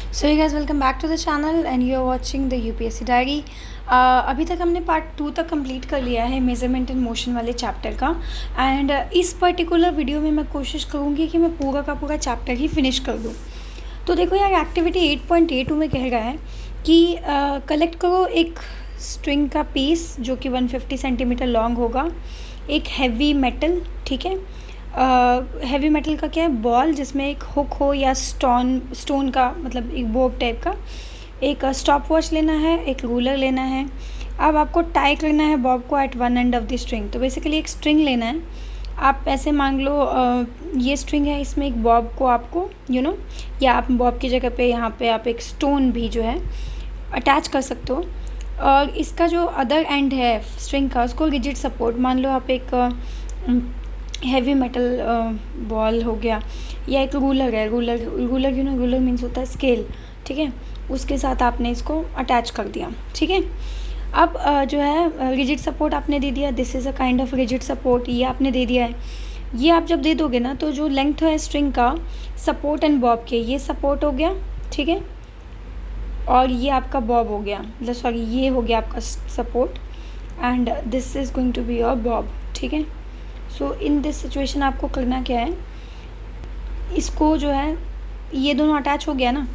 So you guys welcome back to the channel and you are watching the UPSC diary. अभी तक हमने part 2 तक complete कर लिया है मेजरमेंट एंड मोशन वाले चैप्टर का। एंड इस पर्टिकुलर वीडियो में मैं कोशिश करूँगी कि मैं पूरा का पूरा चैप्टर ही फिनिश कर दूँ। तो देखो यार, एक्टिविटी 8.82 में कह रहा है कि कलेक्ट करो एक स्ट्रिंग का पीस जो कि 150 सेंटीमीटर लॉन्ग होगा, एक हैवी मेटल, ठीक है। हैवी मेटल का क्या है, बॉल जिसमें एक हुक हो या स्टोन का, मतलब एक बोब टाइप का, एक स्टॉप वॉच लेना है, एक रूलर लेना है। अब आपको टाई करना है बॉब को at one end of the string. तो बेसिकली एक स्ट्रिंग लेना है। आप ऐसे मांग लो ये स्ट्रिंग है, इसमें एक बॉब को आपको या आप बॉब की जगह पे यहाँ पे आप एक स्टोन भी जो है अटैच कर सकते हो। और इसका जो अदर एंड है स्ट्रिंग का, उसको रिजिड सपोर्ट मान लो। आप एक हैवी मेटल बॉल हो गया या एक रूलर है, रूलर रूलर मीन्स होता है स्केल, ठीक है, उसके साथ आपने इसको अटैच कर दिया, ठीक है। अब जो है रिजिड सपोर्ट आपने दे दिया, this is a kind of rigid support, ये आपने दे दिया है। ये आप जब दे दोगे ना, तो जो लेंथ है स्ट्रिंग का सपोर्ट एंड बॉब के, ये सपोर्ट हो गया, ठीक है, और ये आपका बॉब हो गया, मतलब सॉरी ये हो गया आपका support and this is going to be your bob, ठीक है। सो इन दिस सिचुएशन आपको करना क्या है, इसको जो है ये दोनों अटैच हो गया ना,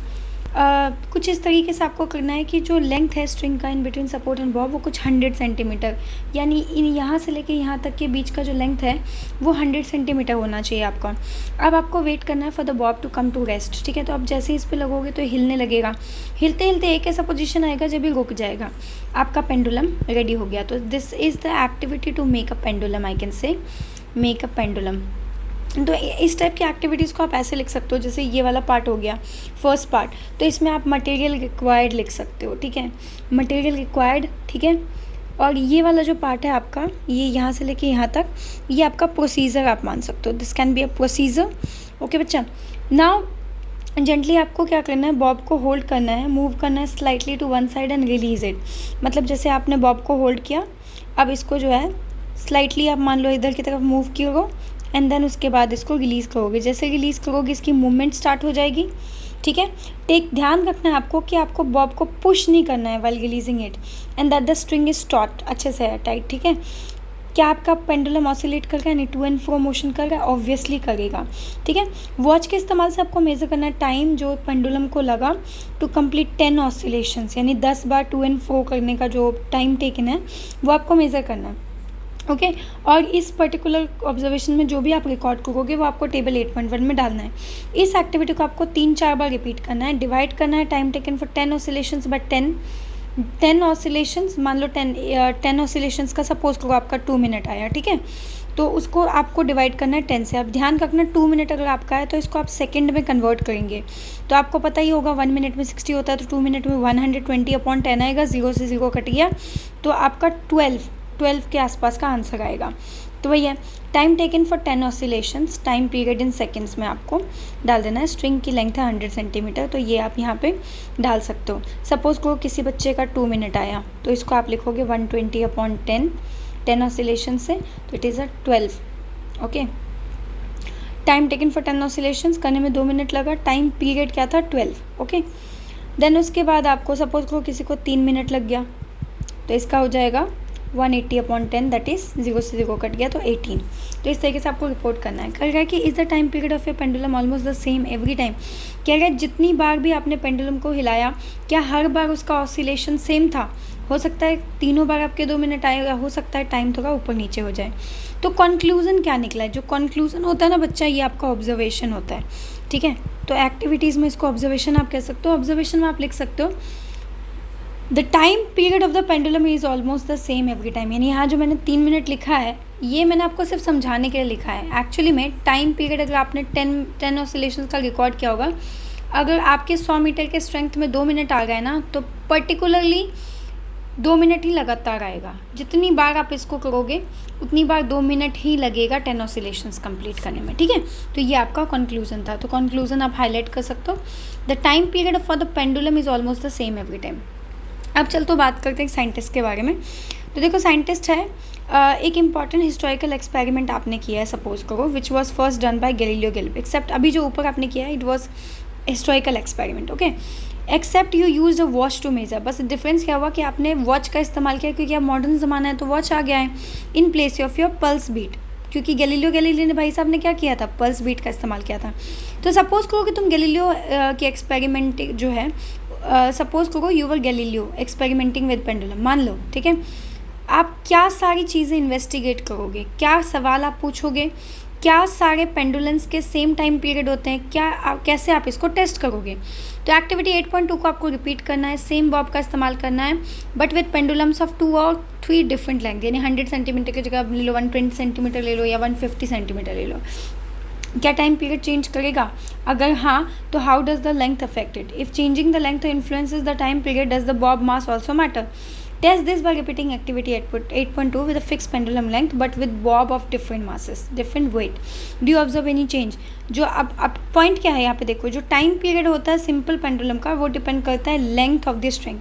कुछ इस तरीके से आपको करना है कि जो लेंथ है स्ट्रिंग का in between support and Bob वो कुछ 100 सेंटीमीटर, यानी इन यहाँ से लेके यहाँ तक के बीच का जो लेंथ है वो 100 सेंटीमीटर होना चाहिए आपका। अब आपको वेट करना है for the bob to come to rest, ठीक है। तो आप जैसे ही इस पर लगोगे तो हिलने लगेगा, हिलते हिलते एक ऐसा पोजीशन आएगा जब ये रुक जाएगा, आपका पेंडुलम रेडी हो गया। तो this is the activity to make a pendulum, I can say make a pendulum. तो इस टाइप की एक्टिविटीज़ को आप ऐसे लिख सकते हो, जैसे ये वाला पार्ट हो गया फर्स्ट पार्ट, तो इसमें आप मटेरियल रिक्वायर्ड लिख सकते हो, ठीक है, मटेरियल रिक्वायर्ड, ठीक है। और ये वाला जो पार्ट है आपका, ये यहाँ से लेके यहाँ तक, ये आपका प्रोसीजर आप मान सकते हो, this can be a procedure, okay बच्चा। नाउ जेंटली आपको क्या करना है, बॉब को होल्ड करना है, मूव करना है slightly to one side and release it. मतलब जैसे आपने बॉब को होल्ड किया, अब इसको जो है स्लाइटली आप मान लो इधर की तरफ मूव किया एंड देन उसके बाद इसको रिलीज़ करोगे। जैसे रिलीज़ करोगे इसकी मूवमेंट स्टार्ट हो जाएगी, ठीक है। ध्यान रखना है आपको कि आपको बॉब को पुश नहीं करना है while releasing it and that the string is taught, अच्छे से है टाइट, ठीक है। क्या आपका पेंडुलम ऑसिलेट कर रहा है, नहीं टू एंड फ्रो मोशन कर रहा है, ऑब्वियसली करेगा, ठीक है। वॉच के इस्तेमाल से आपको मेज़र करना है टाइम जो पेंडुलम को लगा टू कंप्लीट 10 ऑसिलेशंस, यानी 10 बार टू एंड फ्रो करने का जो टाइम टेकन है वो आपको मेज़र करना है, ओके। और इस पर्टिकुलर ऑब्जर्वेशन में जो भी आप रिकॉर्ड करोगे वो आपको टेबल 8.1 में डालना है। इस एक्टिविटी को आपको 3-4 बार रिपीट करना है। डिवाइड करना है time taken for 10 oscillations by 10 oscillations, मान लो 10 ऑसिलेशंस का सपोज करो आपका 2 मिनट आया, ठीक है। तो उसको आपको डिवाइड करना है 10 से। अब ध्यान रखना 2 मिनट अगर आपका है तो इसको आप सेकंड में कन्वर्ट करेंगे, तो आपको पता ही होगा 1 मिनट में 60 होता है, तो 2 मिनट में 120/10 आएगा, 0 से 0 कट गया, तो आपका 12 के आसपास का आंसर आएगा। तो वही है, time taken for 10 oscillations, time period in seconds में आपको डाल देना है। स्ट्रिंग की लेंथ है 100 सेंटीमीटर, तो ये आप यहाँ पे डाल सकते हो। सपोज़ करो किसी बच्चे का 2 मिनट आया, तो इसको आप लिखोगे 120/10, 10 ऑसिलेशन से, तो it is a 12, okay. Time taken for 10 oscillations करने में 2 मिनट लगा, टाइम पीरियड क्या था 12, ओके। देन उसके बाद आपको सपोज़ करो किसी को 3 मिनट लग गया, तो इसका हो जाएगा 180/10, दैट इज़ 0 से 0 कट गया, तो 18। तो इस तरीके से आपको रिपोर्ट करना है। कह रहा है कि is the time period of A pendulum almost the same every time. कह रहा है जितनी बार भी आपने पेंडुलम को हिलाया, क्या हर बार उसका ऑसिलेशन सेम था? हो सकता है तीनों बार आपके 2 मिनट आए, या हो सकता है टाइम थोड़ा ऊपर नीचे हो जाए। तो कंक्लूज़न क्या निकला है? जो कंक्लूज़न होता है ना बच्चा, ये आपका ऑब्जर्वेशन होता है, ठीक है। तो एक्टिविटीज़ में इसको ऑब्जर्वेशन आप कह सकते हो। ऑब्जर्वेशन में आप लिख सकते हो the time period of the pendulum is almost the same every time. यानी यहाँ जो मैंने 3 मिनट लिखा है, ये मैंने आपको सिर्फ समझाने के लिए लिखा है। एक्चुअली में टाइम पीरियड अगर आपने 10 ऑसिलेशंस का रिकॉर्ड किया होगा, अगर आपके 100 मीटर के स्ट्रेंथ में 2 मिनट आ गए ना, तो पर्टिकुलरली 2 मिनट ही लगातार आएगा। जितनी बार आप इसको करोगे उतनी बार 2 मिनट ही लगेगा 10 ऑसिलेशंस कंप्लीट करने में, ठीक है। तो ये आपका कंक्लूजन था। तो कंक्लूजन आप हाईलाइट कर सकते हो, the time period for the pendulum is almost the same every time. अब चल तो बात करते हैं साइंटिस्ट के बारे में। तो देखो साइंटिस्ट है, एक इम्पॉर्टेंट हिस्टोरिकल एक्सपेरिमेंट आपने किया है, सपोज करो, which was first done by Galileo Galilei, except अभी जो ऊपर आपने किया है it was historical experiment, okay. Except you use a watch to measure, बस डिफरेंस क्या हुआ कि आपने वॉच का इस्तेमाल किया क्योंकि अब मॉडर्न ज़माना है तो वॉच आ गया है in place of your pulse beat, क्योंकि गैलीलियो गैलीली ने भाई साहब ने क्या किया था, पल्स बीट का इस्तेमाल किया था। तो सपोज़ करो कि तुम गैलीलियो की एक्सपेरिमेंट जो है, सपोज़ करो you were Galileo experimenting with pendulum, मान लो, ठीक है। आप क्या सारी चीज़ें इन्वेस्टिगेट करोगे, क्या सवाल आप पूछोगे, क्या सारे पेंडुलम्स के सेम टाइम पीरियड होते हैं, क्या कैसे आप इसको टेस्ट करोगे। तो एक्टिविटी 8.2 को आपको रिपीट करना है, सेम बॉब का इस्तेमाल करना है बट विद पेंडुलम्स ऑफ 2 और 3 डिफरेंट लेंथ, यानी 100 सेंटीमीटर की जगह ले लो 120 सेंटीमीटर ले लो या 150 सेंटीमीटर ले लो। क्या टाइम पीरियड चेंज करेगा, अगर हाँ तो how does the length affected, if changing the length influences the time period does the Bob mass also matter. Test this by repeating activity 8.2 with a fixed pendulum length but with bob of different masses, different weight. Do you observe any change? जो अब point क्या है यहाँ पे देखो, जो time period होता है सिंपल पेंडुलम का वो डिपेंड करता है लेंथ ऑफ द स्ट्रिंग,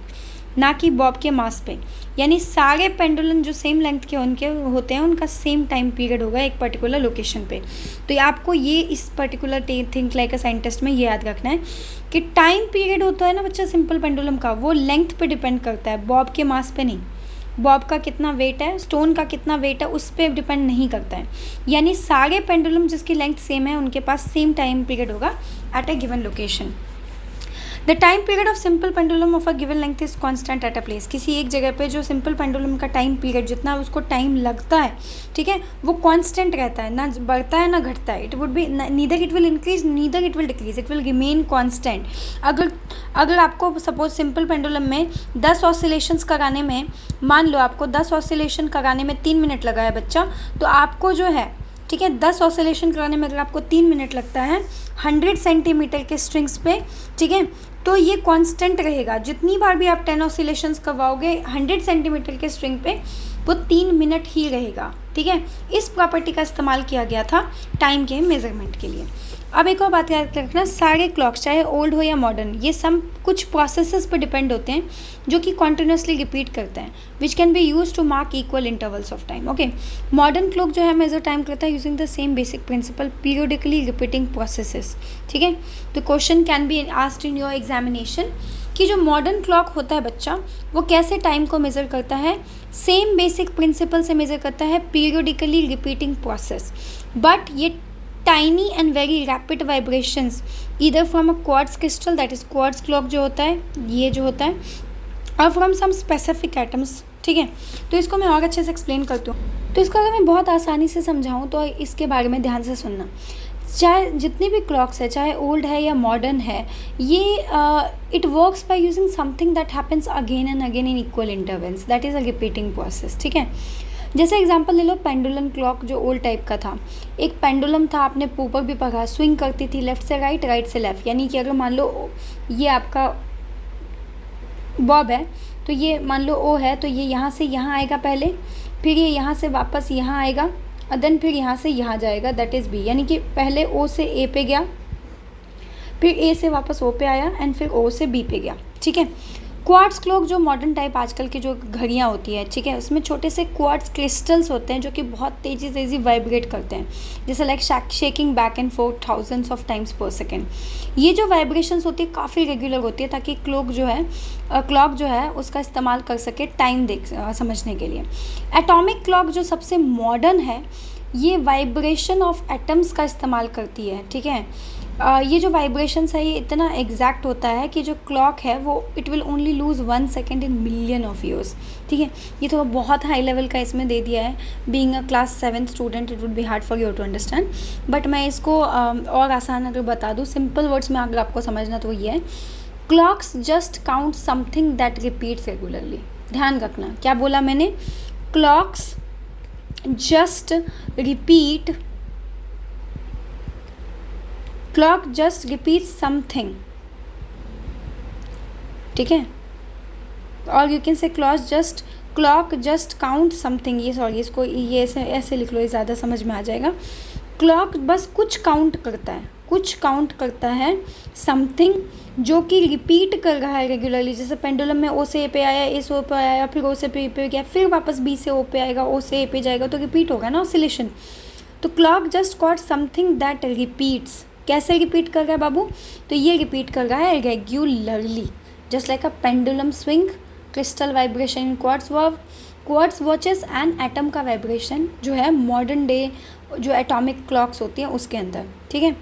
ना कि बॉब के मास पे। यानी सारे पेंडुलम जो सेम लेंथ के उनके होते हैं उनका सेम टाइम पीरियड होगा एक पर्टिकुलर लोकेशन पे। तो आपको ये इस particular think like a scientist में ये याद रखना है कि टाइम पीरियड होता है ना बच्चा सिंपल पेंडुलम का, वो लेंथ पे डिपेंड करता है, बॉब के मास पे नहीं। बॉब का कितना वेट है, स्टोन का कितना वेट है, उस पर डिपेंड नहीं करता है। यानी सारे पेंडुलम जिसकी लेंथ सेम है उनके पास सेम टाइम पीरियड होगा eight a given location. The time period of simple pendulum of a given length is constant at a place. किसी एक जगह पे जो सिंपल पेंडुलम का टाइम पीरियड जितना उसको टाइम लगता है, ठीक है, वो कांस्टेंट रहता है, ना बढ़ता है ना घटता है। It would B neither it will increase neither it will decrease, it will remain constant. अगर आपको सपोज सिंपल पेंडुलम में 10 ऑसिलेशंस कराने में, मान लो आपको 10 ऑसिलेशन कराने में 3 मिनट लगा है बच्चा, तो आपको जो है, ठीक है, 10 ऑसिलेशन कराने में अगर आपको 3 मिनट लगता है 100 सेंटीमीटर के स्ट्रिंग्स पे, ठीक है, तो ये कांस्टेंट रहेगा। जितनी बार भी आप 10 ऑसिलेशंस करवाओगे 100 सेंटीमीटर के स्ट्रिंग पे वो 3 मिनट ही रहेगा, ठीक है। इस प्रॉपर्टी का इस्तेमाल किया गया था टाइम के मेजरमेंट के लिए। अब एक और बात याद रखना, सारे क्लॉक्स चाहे ओल्ड हो या मॉडर्न, ये सब कुछ प्रोसेसेस पर डिपेंड होते हैं जो कि कॉन्टिन्यूसली रिपीट करते हैं, which can be use to mark equal intervals of time, okay. Modern clock जो है मेजर टाइम करता है using the same basic principle, periodically repeating processes, ठीक है। तो question can be asked in your examination कि जो मॉडर्न क्लॉक होता है बच्चा वो कैसे टाइम को मेज़र करता है, सेम बेसिक प्रिंसिपल से मेज़र करता है, पीरियडिकली रिपीटिंग प्रोसेस, बट ये tiny and very rapid vibrations either from a quartz crystal, that is quartz clock जो होता है ये जो होता है, और फ्रॉम सम स्पेसिफिक एटम्स, ठीक है। तो इसको मैं और अच्छे से एक्सप्लेन करती हूँ। तो इसको अगर मैं बहुत आसानी से समझाऊँ तो इसके बारे में ध्यान से सुनना। चाहे जितनी भी क्लॉक्स है, चाहे ओल्ड है या मॉडर्न है, ये it works by using something that happens again and again in equal intervals, that is a repeating process, ठीक है। जैसे एग्जांपल ले लो पेंडुलम क्लॉक जो ओल्ड टाइप का था, एक पेंडुलम था, आपने ऊपर भी पढ़ा, स्विंग करती थी लेफ़्ट से राइट, राइट से लेफ़्ट, यानी कि अगर मान लो ये आपका बॉब है तो ये मान लो ओ है, तो ये यहाँ से यहाँ आएगा पहले, फिर ये यहाँ से वापस यहाँ आएगा और देन फिर यहाँ से यहाँ जाएगा, दैट इज़ बी। यानी कि पहले ओ से ए पे गया, फिर ए से वापस ओ पे आया एंड फिर ओ से बी पे गया, ठीक है। क्वार्ट्ज क्लॉक जो मॉडर्न टाइप आजकल की जो घड़ियाँ होती है, ठीक है, उसमें छोटे से क्वार्ट्ज क्रिस्टल्स होते हैं जो कि बहुत तेज़ी वाइब्रेट करते हैं, जैसे like shaking back and fourth thousands of times पर सेकेंड। ये जो वाइब्रेशंस होती है काफ़ी रेगुलर होती है ताकि क्लॉक जो है उसका इस्तेमाल कर सके टाइम समझने के लिए। एटॉमिक क्लॉक जो सबसे मॉडर्न है ये वाइब्रेशन ऑफ एटम्स का इस्तेमाल करती है, ठीक है। ये जो वाइब्रेशंस है ये इतना एग्जैक्ट होता है कि जो क्लॉक है वो it will only lose 1 second in million of years, ठीक है। ये तो बहुत हाई लेवल का इसमें दे दिया है, being a class 7 student it would be hard for you to understand, but मैं इसको और आसान अगर बता दूँ सिंपल वर्ड्स में अगर आपको समझना तो ये है, clocks just count something that repeats regularly. ध्यान रखना क्या बोला मैंने, क्लॉक्स जस्ट रिपीट समथिंग, ठीक है, और you can say clock just count something, ये सॉरी इसको ये ऐसे लिख लो, ये ज़्यादा समझ में आ जाएगा। क्लॉक बस कुछ काउंट करता है समथिंग जो कि रिपीट कर रहा है रेगुलरली, जैसे पेंडुलम में ओ से ए पे आया, ए से ओ पे आया, फिर ओ से पे गया, फिर वापस बी से ओ पे आएगा, ओ से ए पे जाएगा, तो रिपीट होगा ना ऑसिलेशन। तो clock just cot something that repeats, कैसे रिपीट कर रहा है बाबू? तो ये रिपीट कर रहा है regularly, just like a pendulum swing, crystal vibration in quartz watches and atom का वाइब्रेशन जो है मॉडर्न डे जो एटॉमिक क्लॉक्स होती हैं उसके अंदर, ठीक है।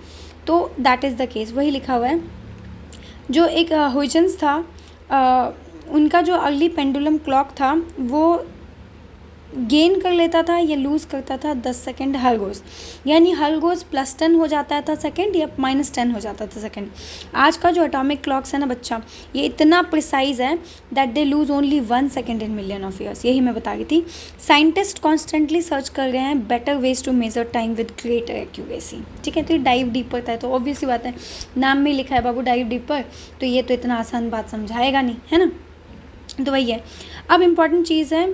तो दैट इज़ द केस, वही लिखा हुआ है। जो एक हुइजेंस था, उनका जो अर्ली पेंडुलम क्लॉक था वो गेन कर लेता था या लूज़ करता था 10 सेकेंड हर रोज़, यानी हर रोज़ +10 हो जाता था सेकेंड या -10 हो जाता था सेकेंड। आज का जो एटॉमिक क्लॉक्स है ना बच्चा, ये इतना प्रिसाइज है that they lose only 1 second in million of years. यही मैं बता रही थी। साइंटिस्ट कॉन्स्टेंटली सर्च कर रहे हैं better ways to measure time with greater accuracy, ठीक है। तो ये डाइव डीपर था, तो ऑब्वियसली बात है, नाम में लिखा है बाबू डाइव डीपर, तो ये तो इतना आसान बात समझाएगा नहीं, है ना। तो वही है। अब इम्पॉर्टेंट चीज़ है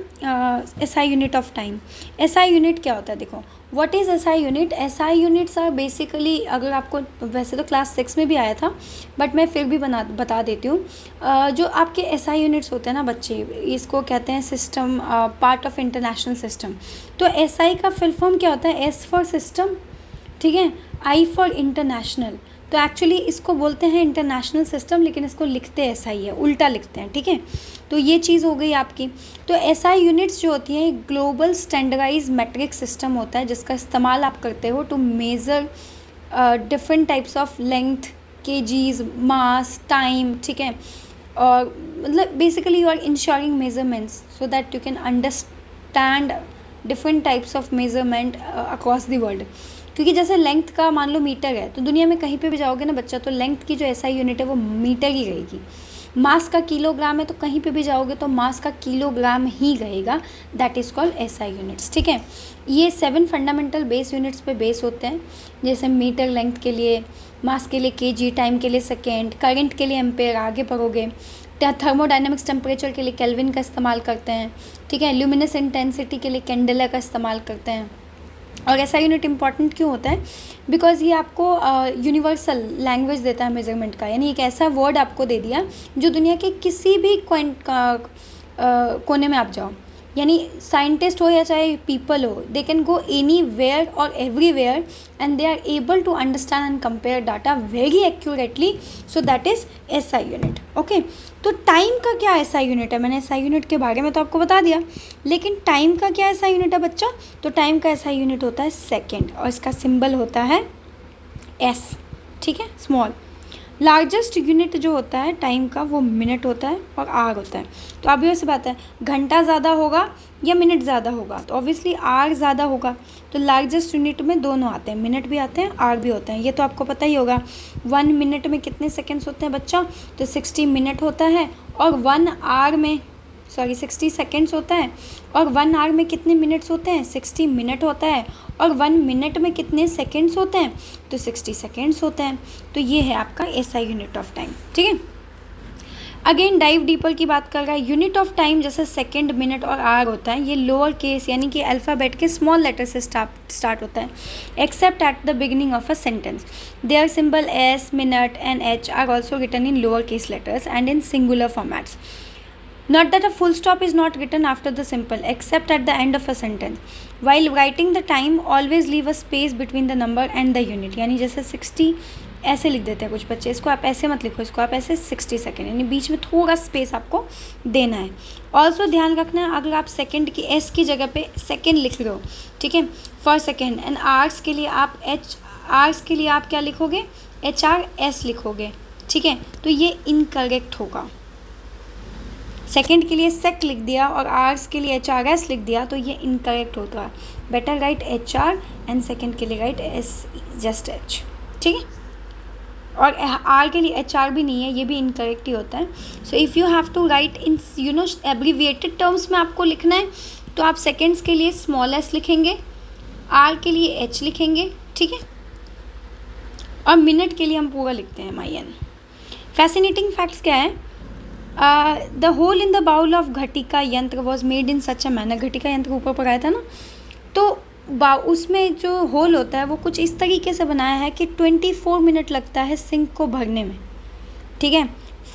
SI unit of time. SI unit क्या होता है? देखो, what is SI unit? SI units are basically, अगर आपको वैसे तो क्लास 6 में भी आया था, बट मैं फिर भी बता देती हूँ। जो आपके SI यूनिट्स होते हैं ना बच्चे, इसको कहते हैं system, part of international system. तो SI का फुल फॉर्म क्या होता है? S फॉर सिस्टम, ठीक है, I फॉर इंटरनेशनल। तो एक्चुअली इसको बोलते हैं इंटरनेशनल सिस्टम, लेकिन इसको लिखते SI है, उल्टा लिखते हैं, ठीक है। तो ये चीज़ हो गई आपकी। तो SI यूनिट्स जो होती हैं, ग्लोबल स्टैंडर्डाइज मेट्रिक सिस्टम होता है जिसका इस्तेमाल आप करते हो to measure different types of length, kgs, mass, time, ठीक है। और मतलब basically you are ensuring measurements so that you can understand different types of measurement across the world. क्योंकि जैसे लेंथ का मान लो मीटर है, तो दुनिया में कहीं पे भी जाओगे ना बच्चा, तो लेंथ की जो SI यूनिट है वो मीटर ही रहेगी। मास का किलोग्राम है, तो कहीं पे भी जाओगे तो मास का किलोग्राम ही रहेगा, that is called SI units, ठीक है। ये 7 फंडामेंटल बेस यूनिट्स पे बेस होते हैं, जैसे मीटर लेंथ के लिए, मास के लिए kg, टाइम के लिए सेकेंड, करंट के लिए एम्पेयर, आगे पढ़ोगे। थर्मोडाइनमिक्स टेम्परेचर के लिए केल्विन का इस्तेमाल करते हैं, ठीक है। ल्यूमिनस इंटेंसिटी के लिए कैंडेला का इस्तेमाल करते हैं। और SI यूनिट इंपॉर्टेंट क्यों होता है? बिकॉज ये आपको यूनिवर्सल लैंग्वेज देता है मेजरमेंट का, यानी एक ऐसा वर्ड आपको दे दिया जो दुनिया के किसी भी कोने में आप जाओ, यानी साइंटिस्ट हो या चाहे पीपल हो, they can go anywhere और everywhere and they are able to understand and compare data very accurately, so that is SI unit, okay. तो टाइम का क्या SI यूनिट है? मैंने SI यूनिट के बारे में तो आपको बता दिया, लेकिन टाइम का क्या SI यूनिट है बच्चा? तो टाइम का SI यूनिट होता है सेकेंड, और इसका सिंबल होता है S, ठीक है, स्मॉल। लार्जेस्ट यूनिट जो होता है टाइम का वो मिनट होता है और आर होता है। तो अभी वैसे बात है, घंटा ज़्यादा होगा या मिनट ज़्यादा होगा? तो ऑब्वियसली आर ज़्यादा होगा। तो लार्जेस्ट यूनिट में दोनों आते हैं, मिनट भी आते हैं, आर भी होते हैं, ये तो आपको पता ही होगा। 1 मिनट में कितने सेकेंड्स होते हैं बच्चा? तो 60 मिनट होता है। और 1 आवर में 60 सेकेंड्स होता है। और 1 आवर में कितने मिनट्स होते हैं? 60 मिनट होता है। और 1 मिनट में कितने सेकेंड्स होते हैं? तो 60 सेकेंड्स होते हैं। तो ये है आपका SI यूनिट ऑफ टाइम, ठीक है। अगेन डाइव डीपर की बात कर रहा है। यूनिट ऑफ टाइम जैसे सेकेंड, मिनट और आवर होता है, ये लोअर केस यानी कि अल्फ़ाबेट के स्मॉल लेटर से स्टार्ट होता है, except at the beginning of a sentence. Their symbol S, minute and H are also written in lower case letters and in singular formats. Not that a full stop is not written after the simple, except at the end of a sentence. While writing the time, always leave a space between the number and the unit. यानी जैसे 60 ऐसे लिख देते हैं कुछ बच्चे, इसको आप ऐसे मत लिखो, इसको आप ऐसे 60 सेकेंड, यानी बीच में थोड़ा स्पेस आपको देना है. ऑल्सो ध्यान रखना है, अगर आप सेकेंड की S की जगह पे सेकेंड लिख रहे हो, ठीक है, फॉर सेकेंड, एंड आवर्स के लिए आप आवर्स के लिए आप क्या लिखोगे? HRS लिखोगे, ठीक है, तो ये इनकरेक्ट होगा. सेकेंड के लिए सेक लिख दिया और आवर्स के लिए HRS लिख दिया, तो ये इनकरेक्ट होता है. Better right HR and second के लिए राइट S, जस्ट H, ठीक है. और R के लिए HR भी नहीं है, ये भी इनकरेक्ट ही होता है. So if you have to write in abbreviated terms में आपको लिखना है, तो आप सेकेंड्स के लिए स्मॉल s लिखेंगे, R के लिए H लिखेंगे, ठीक है, और मिनट के लिए हम पूरा लिखते हैं MIN. फैसिनेटिंग फैक्ट्स क्या है? The hole in the bowl of ghatika yantra was made in such a manner. घटिका यंत्र ऊपर पढ़ाया था ना, तो उसमें जो होल होता है वो कुछ इस तरीके से बनाया है कि 24 मिनट लगता है सिंक को भरने में, ठीक है,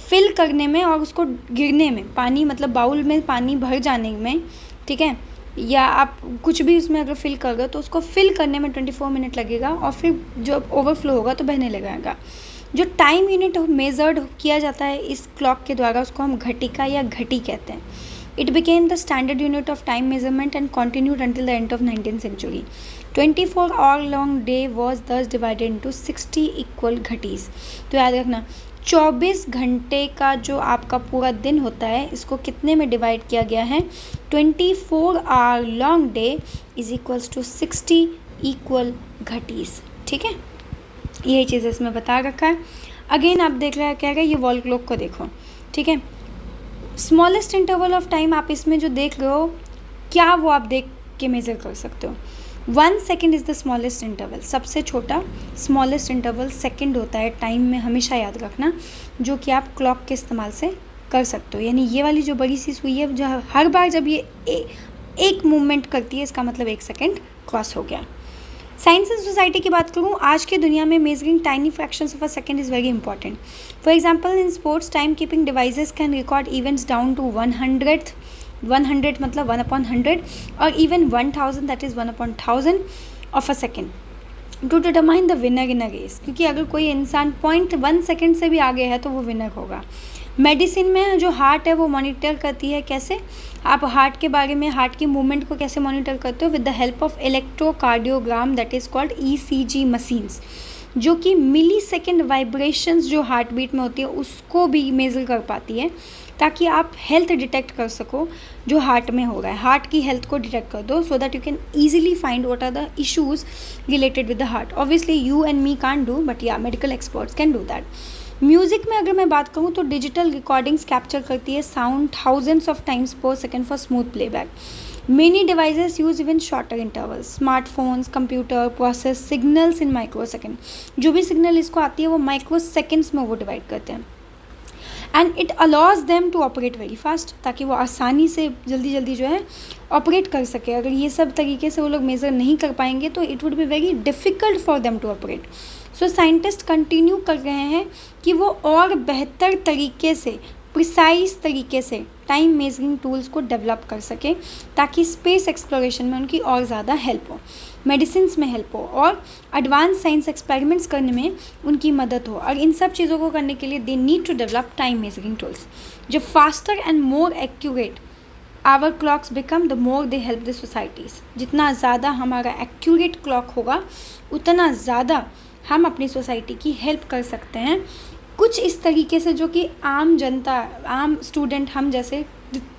फिल करने में और उसको गिरने में, पानी मतलब बाउल में पानी भर जाने में, ठीक है, या आप कुछ भी उसमें अगर फिल कर रहे हो तो उसको फिल करने में 24 मिनट लगेगा और फिर जो ओवरफ्लो होगा तो बहने लगेगा। जो टाइम यूनिट मेजर्ड किया जाता है इस क्लॉक के द्वारा उसको हम घटिका या घटी कहते हैं। It became the standard unit of time measurement and continued until the end of 19th century. 24 hour long day was thus divided into 60 equal ghatis. तो याद रखना 24 घंटे का जो आपका पूरा दिन होता है इसको कितने में डिवाइड किया गया है, 24 hour long day is equals to 60 equal ghatis. ठीक है, यही चीज़ इसमें बता रखा है। अगेन आप देख रहे हैं क्या है, ये वॉल क्लॉक को देखो। ठीक है, स्मॉलेस्ट इंटरवल ऑफ टाइम आप इसमें जो देख रहे हो क्या वो आप देख के मेज़र कर सकते हो। 1 second is the smallest interval, सबसे छोटा स्मॉलेस्ट इंटरवल सेकेंड होता है टाइम में, हमेशा याद रखना, जो कि आप क्लॉक के इस्तेमाल से कर सकते हो। यानी ये वाली जो बड़ी सी सुई है जो हर बार जब ये एक मूवमेंट करती है इसका मतलब 1 सेकेंड क्रॉस हो गया। साइंस एंड सोसाइटी की बात करूँ, आज की दुनिया में measuring tiny fractions of a second is very important. For example in sports time keeping devices can record events down to 100 मतलब 1/100 और even 1000 that is 1/1000 of a second to determine the winner in a race. क्योंकि अगर कोई इंसान 0.1 second से भी आगे है तो वो विनर होगा। मेडिसिन में जो हार्ट है वो मॉनिटर करती है, कैसे आप हार्ट के बारे में, हार्ट की मूवमेंट को कैसे मॉनिटर करते हो, with the help of electrocardiogram that is called ECG machines, जो कि मिली सेकेंड वाइब्रेशंस जो हार्ट बीट में होती है उसको भी मेज़र कर पाती है, ताकि आप हेल्थ डिटेक्ट कर सको जो हार्ट में हो रहा है, हार्ट की हेल्थ को डिटेक्ट कर दो, so that you can easily find what are the issues related with the heart. Obviously you and me can't do, but या medical experts can do that. Music में अगर मैं बात करूँ तो डिजिटल रिकॉर्डिंग्स कैप्चर करती है साउंड थाउजेंड्स ऑफ टाइम्स पर second for smooth playback. Many devices use even shorter intervals, smartphones, computer process signals in micro second. जो भी सिग्नल इसको आती है वो माइक्रो सेकेंड्स में वो डिवाइड करते हैं। And it allows them to operate very fast, ताकि वो आसानी से जल्दी जल्दी जो है ऑपरेट कर सके। अगर ये सब तरीके से वो लोग मेज़र नहीं कर पाएंगे तो it would be very difficult for them to operate. So scientist continue कर रहे हैं कि वो और बेहतर तरीके से, प्रिसाइज तरीके से टाइम मेजरिंग टूल्स को डेवलप कर सके, ताकि स्पेस एक्सप्लोरेशन में उनकी और ज़्यादा हेल्प हो, मेडिसिन्स में हेल्प हो और एडवांस साइंस एक्सपेरिमेंट्स करने में उनकी मदद हो। और इन सब चीज़ों को करने के लिए they need to develop time measuring tools. जो faster and more accurate our clocks become the more they help the societies. जितना ज़्यादा हमारा एक्यूरेट क्लॉक होगा उतना ज़्यादा हम अपनी सोसाइटी की हेल्प कर सकते हैं, कुछ इस तरीके से जो कि आम जनता, आम स्टूडेंट हम जैसे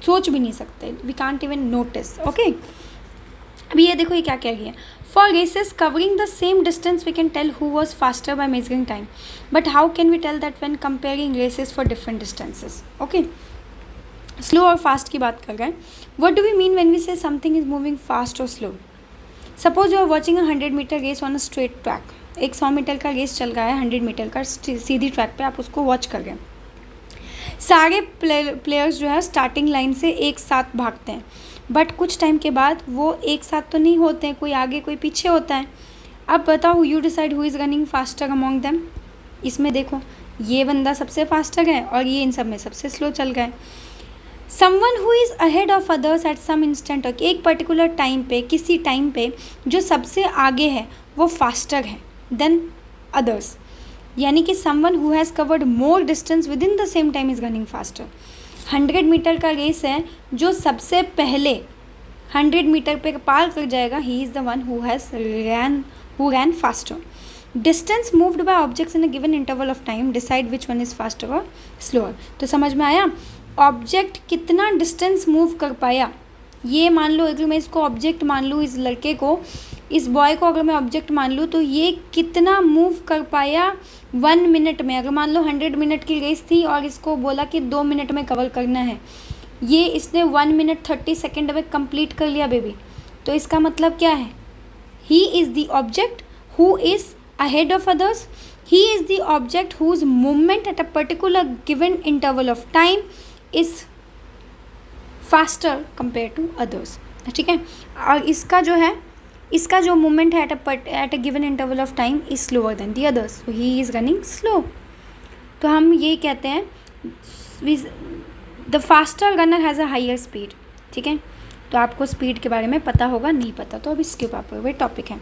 सोच भी नहीं सकते, we can't even notice. Okay, अभी ये देखो ये क्या कह रही है, for races covering the same distance we can tell who was faster by measuring time, but how can we tell that when comparing races for different distances. Okay, slow और fast की बात कर रहे हैं। What do we mean when we say something is moving fast और slow. Suppose you are watching 100 metre race on a straight track. एक 100 metre का race चल रहा है 100 मीटर का सीधी ट्रैक पे, आप उसको वॉच कर रहे हैं। सारे प्लेयर्स जो है स्टार्टिंग लाइन से एक साथ भागते हैं, बट कुछ टाइम के बाद वो एक साथ तो नहीं होते हैं, कोई आगे कोई पीछे होता है। अब बताओ you decide who is running faster among them. इसमें देखो ये बंदा सबसे फास्टर है और ये इन सब में सबसे स्लो चल गए। Someone who is ahead of others at some instant, एक पर्टिकुलर टाइम पे, किसी टाइम पे जो सबसे आगे है वो फास्टर है देन अदर्स, यानी कि someone who has covered more distance within the same time is running faster. 100 metre का रेस है, जो सबसे पहले 100 मीटर पे पार कर जाएगा, he is the one who ran faster. Distance moved by objects in a given interval of time decide which one is faster और स्लोअर। तो समझ में आया, ऑब्जेक्ट कितना डिस्टेंस मूव कर पाया। ये मान लो अगर मैं इसको ऑब्जेक्ट मान लूँ, इस लड़के को, इस बॉय को अगर मैं ऑब्जेक्ट मान लूँ, तो ये कितना मूव कर पाया 1 मिनट में। अगर मान लो 100 मिनट की रेस थी और इसको बोला कि 2 मिनट में कवर करना है, ये इसने 1 मिनट 30 सेकेंड में कंप्लीट कर लिया बेबी। तो इसका मतलब क्या है, he is the object who is ahead of others, he is the object whose movement at a particular given interval of time is faster compare to others. ठीक है, और इसका जो है, इसका जो मूवमेंट है at a given interval of time is slower than the others, so he is running slow. तो हम ये कहते हैं the faster runner has a higher speed. ठीक है, तो आपको स्पीड के बारे में पता होगा, नहीं पता तो अब इसके ऊपर वही टॉपिक है।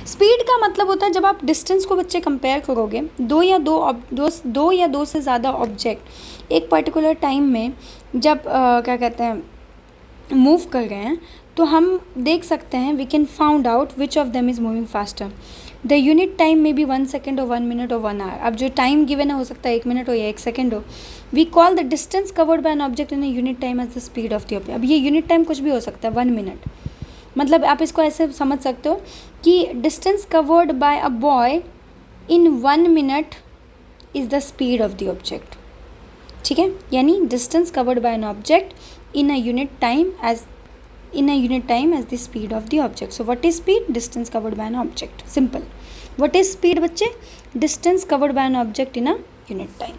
स्पीड का मतलब होता है जब आप डिस्टेंस को बच्चे कंपेयर करोगे, दो या दो से ज़्यादा ऑब्जेक्ट एक पर्टिकुलर टाइम में जब क्या कहते हैं मूव कर रहे हैं, तो हम देख सकते हैं we can found out which of them is moving faster. The unit time में बी 1 सेकेंड और 1 मिनट और 1 आवर। अब जो टाइम गिवन है हो सकता है 1 मिनट हो या 1 सेकेंड हो। We call the distance covered by an object in unit time as the speed of the object. अब ये यूनिट टाइम कुछ भी हो सकता है, 1 मिनट, मतलब आप इसको ऐसे समझ सकते हो कि distance covered by a boy in 1 minute is the speed of the object. ठीक है, यानी distance covered by an object in a unit time as the speed of the object. So what is speed? Distance covered by an object. Simple. What is speed बच्चे? Distance covered by an object in a unit time.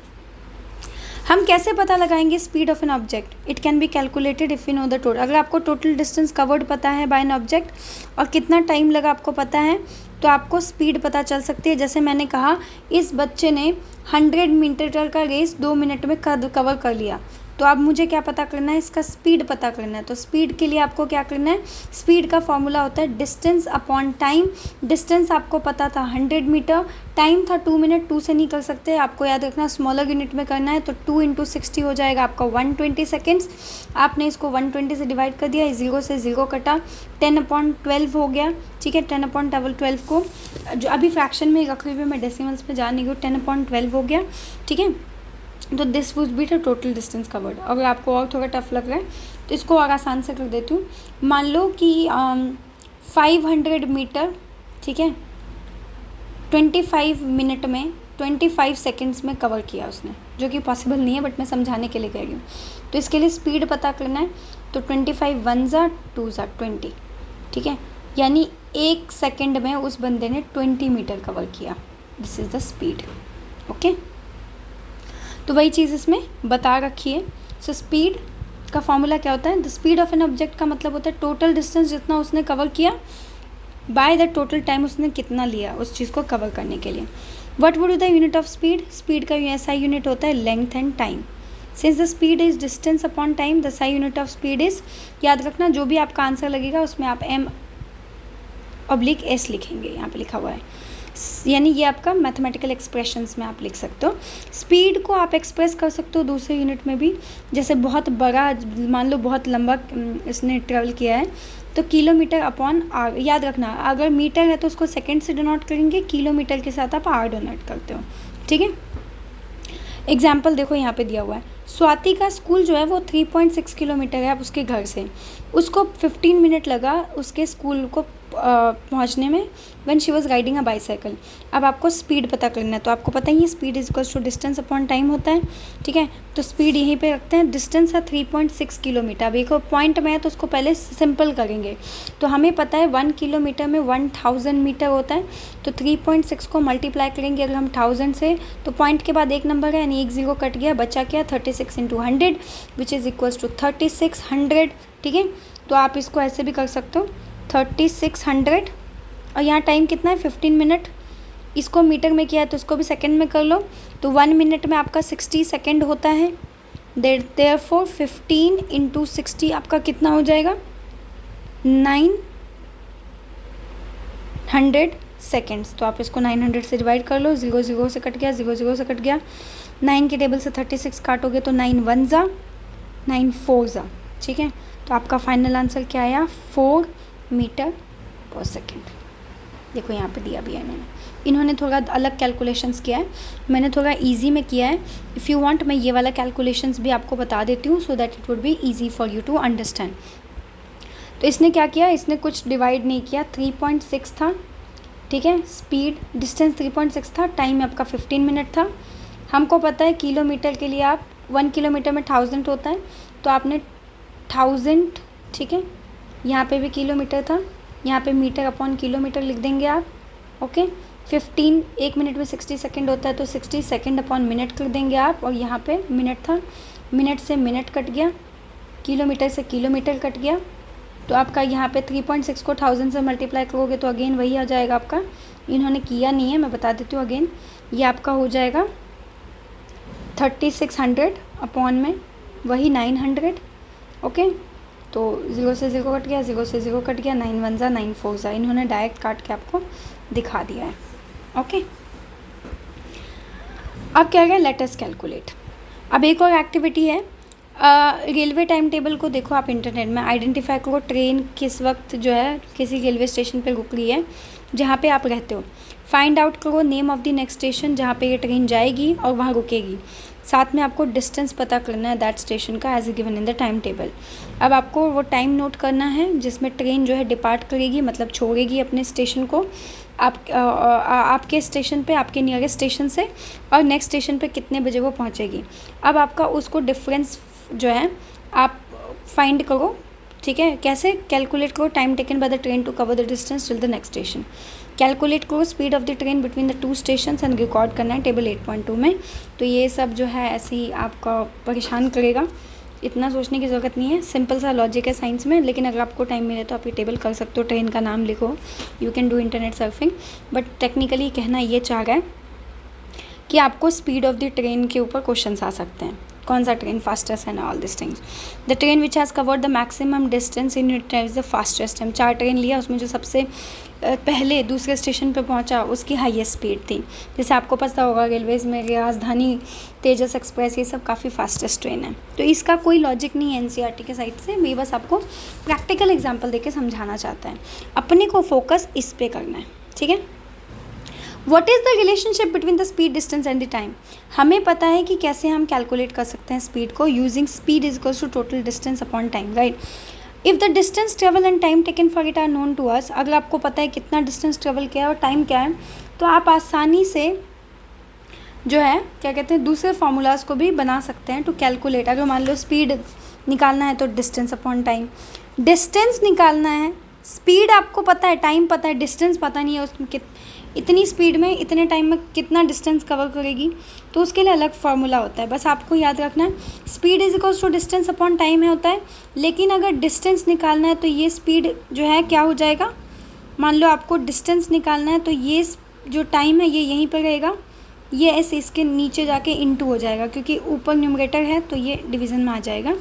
हम कैसे पता लगाएंगे speed of an object? It can be calculated if you know the total. अगर आपको total distance covered पता है bye an object और कितना टाइम लगा आपको पता है, तो आपको स्पीड पता चल सकती है। जैसे मैंने कहा, इस बच्चे ने 100 मीटर का रेस 2 मिनट में कवर कर लिया, तो अब मुझे क्या पता करना है? इसका स्पीड पता करना है। तो स्पीड के लिए आपको क्या करना है? स्पीड का फॉर्मूला होता है डिस्टेंस अपॉन टाइम। डिस्टेंस आपको पता था 100 मीटर, टाइम था 2 मिनट, 2 से नहीं कर सकते, आपको याद रखना स्मॉलर यूनिट में करना है, तो 2 × 60 हो जाएगा आपका 120 सेकेंड्स। आपने इसको 120 से डिवाइड कर दिया, 0 से 0 कटा, 10/12 हो गया। ठीक है, 10/12 को जो अभी फ्रैक्शन में रख रही हूँ मैं, डेसिमल्स में जा नहीं गई, 10/12 हो गया। ठीक है, तो this would be the total distance covered. अगर आपको और थोड़ा टफ लग रहा है तो इसको और आसान से कर देती हूँ। मान लो कि 500 मीटर, ठीक है, 25 मिनट में 25 सेकेंड्स में कवर किया उसने, जो कि पॉसिबल नहीं है बट मैं समझाने के लिए कह रही हूँ। तो इसके लिए स्पीड पता करना है, तो 25 1 ज़ा 2 ज़ा 20। ठीक है, यानी 1 सेकेंड में उस बंदे ने 20 मीटर कवर किया। This is the speed. Okay, तो वही चीज़ इसमें बता रखी है। सो स्पीड का फॉर्मूला क्या होता है? The speed of an object का मतलब होता है टोटल डिस्टेंस जितना उसने कवर किया बाय द टोटल टाइम उसने कितना लिया उस चीज़ को कवर करने के लिए। What would be the unit of speed? Speed का ऐसा यूनिट होता है length and time. Since the speed is distance upon time, the SI unit of speed is, याद रखना जो भी आपका आंसर लगेगा उसमें आप M/S लिखेंगे, यहाँ पे लिखा हुआ है, यानी ये आपका मैथमेटिकल एक्सप्रेशंस में आप लिख सकते हो। स्पीड को आप एक्सप्रेस कर सकते हो दूसरे यूनिट में भी, जैसे बहुत बड़ा, मान लो बहुत लंबा इसने ट्रेवल किया है, तो किलोमीटर अपॉन आर। याद रखना, अगर मीटर है तो उसको सेकेंड से डिनोट करेंगे, किलोमीटर के साथ आप आर डिनोट करते हो। ठीक है, एग्जाम्पल देखो यहाँ पे दिया हुआ है, स्वाति का स्कूल जो है वो 3.6 किलोमीटर है अब उसके घर से, उसको 15 मिनट लगा उसके स्कूल को पहुँचने में when she was riding a bicycle. अब आपको स्पीड पता करना है, तो आपको पता ही है speed is equals to distance upon time होता है। ठीक है, तो स्पीड यहीं पे रखते हैं, डिस्टेंस है 3.6 किलोमीटर। अब एक पॉइंट में है तो उसको पहले सिंपल करेंगे, तो हमें पता है 1 किलोमीटर में 1000 मीटर होता है, तो 3.6 को मल्टीप्लाई करेंगे अगर हम 1000 से, तो पॉइंट के बाद एक नंबर है यानी 1 0 कट गया, बचा क्या 36 × 100 विच इज़ इक्वल्स टू 3600। ठीक है, तो आप इसको ऐसे भी कर सकते हो 3600, और यहाँ टाइम कितना है 15 मिनट, इसको मीटर में किया है तो इसको भी सेकंड में कर लो, तो 1 मिनट में आपका 60 सेकंड होता है। देयरफॉर 15 × 60 आपका कितना हो जाएगा 900 सेकेंड्स। तो आप इसको 900 से डिवाइड कर लो, 0 0 से कट गया, 0 0 से कट गया, 9 के टेबल से 36 काटोगे तो 9 1 ज़ा 9 4 ज़ा। ठीक है, तो आपका फाइनल आंसर क्या आया 4 मीटर पर सेकेंड। देखो यहाँ पे दिया भी है इन्होंने थोड़ा अलग कैलकुलेशंस किया है, मैंने थोड़ा इजी में किया है। इफ़ यू वांट मैं ये वाला कैलकुलेशंस भी आपको बता देती हूँ so that it would be easy for you to understand. तो इसने क्या किया, इसने कुछ डिवाइड नहीं किया, 3.6 था। ठीक है, स्पीड डिस्टेंस 3.6 था, टाइम आपका 15 मिनट था। हमको पता है किलोमीटर के लिए आप 1 किलोमीटर में 1000 होता है, तो आपने 1000, ठीक है, यहाँ पे भी किलोमीटर था, यहाँ पे मीटर अपॉन किलोमीटर लिख देंगे आप। ओके, 15 1 मिनट में 60 सेकंड होता है, तो 60 सेकंड अपॉन मिनट कर देंगे आप, और यहाँ पे मिनट था, मिनट से मिनट कट गया, किलोमीटर से किलोमीटर कट गया, तो आपका यहाँ पे 3.6 को 1000 से मल्टीप्लाई करोगे तो अगेन वही आ जाएगा आपका। इन्होंने किया नहीं है, मैं बता देती हूँ अगेन, ये आपका हो जाएगा 3600 अपॉन में वही 900। ओके, तो 0 से 0 कट गया, 0 से 0 कट गया, 9 1 ज़ा 9 4 ज़ा, इन्होंने डायरेक्ट काट के आपको दिखा दिया है। ओके, अब क्या है, लेट अस कैलकुलेट। अब एक और एक्टिविटी है, रेलवे टाइम टेबल को देखो आप इंटरनेट में, आइडेंटिफाई करो ट्रेन किस वक्त जो है किसी रेलवे स्टेशन पे रुक रही है जहाँ पे आप रहते हो। फाइंड आउट करो name of the next station जहाँ पे ये ट्रेन जाएगी और वहाँ रुकेगी। साथ में आपको डिस्टेंस पता करना है दैट स्टेशन का as given in the time table. अब आपको वो टाइम नोट करना है जिसमें ट्रेन जो है डिपार्ट करेगी, मतलब छोड़ेगी अपने स्टेशन को आपके स्टेशन पे, आपके नियरेस्ट स्टेशन से, और नेक्स्ट स्टेशन पे कितने बजे वो पहुंचेगी। अब आपका उसको डिफरेंस जो है आप फाइंड करो, ठीक है। कैसे कैलकुलेट करो, time taken by the train to cover the distance till the next station. Calculate करो speed of the train between the 2 station and record करना है टेबल 8.2 में। तो ये सब जो है ऐसे ही आपका परेशान करेगा, इतना सोचने की ज़रूरत नहीं है, सिंपल सा लॉजिक है साइंस में। लेकिन अगर आपको टाइम मिले तो आप ये टेबल कर सकते हो, ट्रेन का नाम लिखो, you can do internet surfing. But technically कहना ये चाह रहा है कि आपको स्पीड ऑफ द ट्रेन के ऊपर क्वेश्चंस आ सकते हैं, कौन सा train fastest and all this things. The train which has covered the maximum distance in it is the fastest. हम 4 ट्रेन लिया, उसमें जो सबसे पहले दूसरे स्टेशन पे पहुंचा उसकी हाईएस्ट स्पीड थी। जैसे आपको पता होगा रेलवेज़ में राजधानी, तेजस एक्सप्रेस, ये सब काफ़ी फास्टेस्ट ट्रेन है। तो इसका कोई लॉजिक नहीं है एनसीईआरटी के साइड से, मैं बस आपको प्रैक्टिकल एग्जाम्पल देके समझाना चाहता है। अपने को फोकस इस पे करना है, ठीक है। What is the relationship between the speed, distance and the time. हमें पता है कि कैसे हम कैलकुलेट कर सकते हैं स्पीड को, using speed is equals to total distance upon time, right. If the distance travel and time taken for it are known to us, अगर आपको पता है कितना डिस्टेंस ट्रेवल किया है और टाइम क्या है, तो आप आसानी से जो है क्या कहते हैं दूसरे फार्मूलाज को भी बना सकते हैं टू कैलकुलेट। अगर मान लो स्पीड निकालना है तो डिस्टेंस अपॉन टाइम, डिस्टेंस निकालना है, स्पीड आपको पता है, टाइम पता है, डिस्टेंस पता नहीं है उसमें इतनी स्पीड में इतने टाइम में कितना डिस्टेंस कवर करेगी, तो उसके लिए अलग फार्मूला होता है। बस आपको याद रखना है speed is equals to distance upon time है होता है। लेकिन अगर डिस्टेंस निकालना है तो ये स्पीड जो है क्या हो जाएगा, मान लो आपको डिस्टेंस निकालना है तो ये जो टाइम है ये यहीं पर रहेगा, ये ऐसे इसके नीचे जाके इनटू हो जाएगा, क्योंकि ऊपर न्यूमरेटर है तो ये डिवीज़न में आ जाएगा,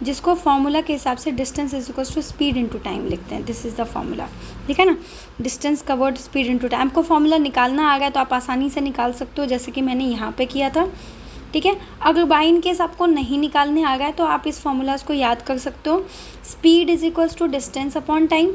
जिसको फार्मूला के हिसाब से distance is equals to speed into time लिखते हैं। दिस इज़ द फार्मूला, ठीक है ना, distance covered speed into time. आपको फार्मूला निकालना आ गया तो आप आसानी से निकाल सकते हो, जैसे कि मैंने यहाँ पे किया था, ठीक है। अगर बाय इन केस आपको नहीं निकालने आ गया है तो आप इस फार्मूलाज को याद कर सकते हो। Speed is equals to distance upon time,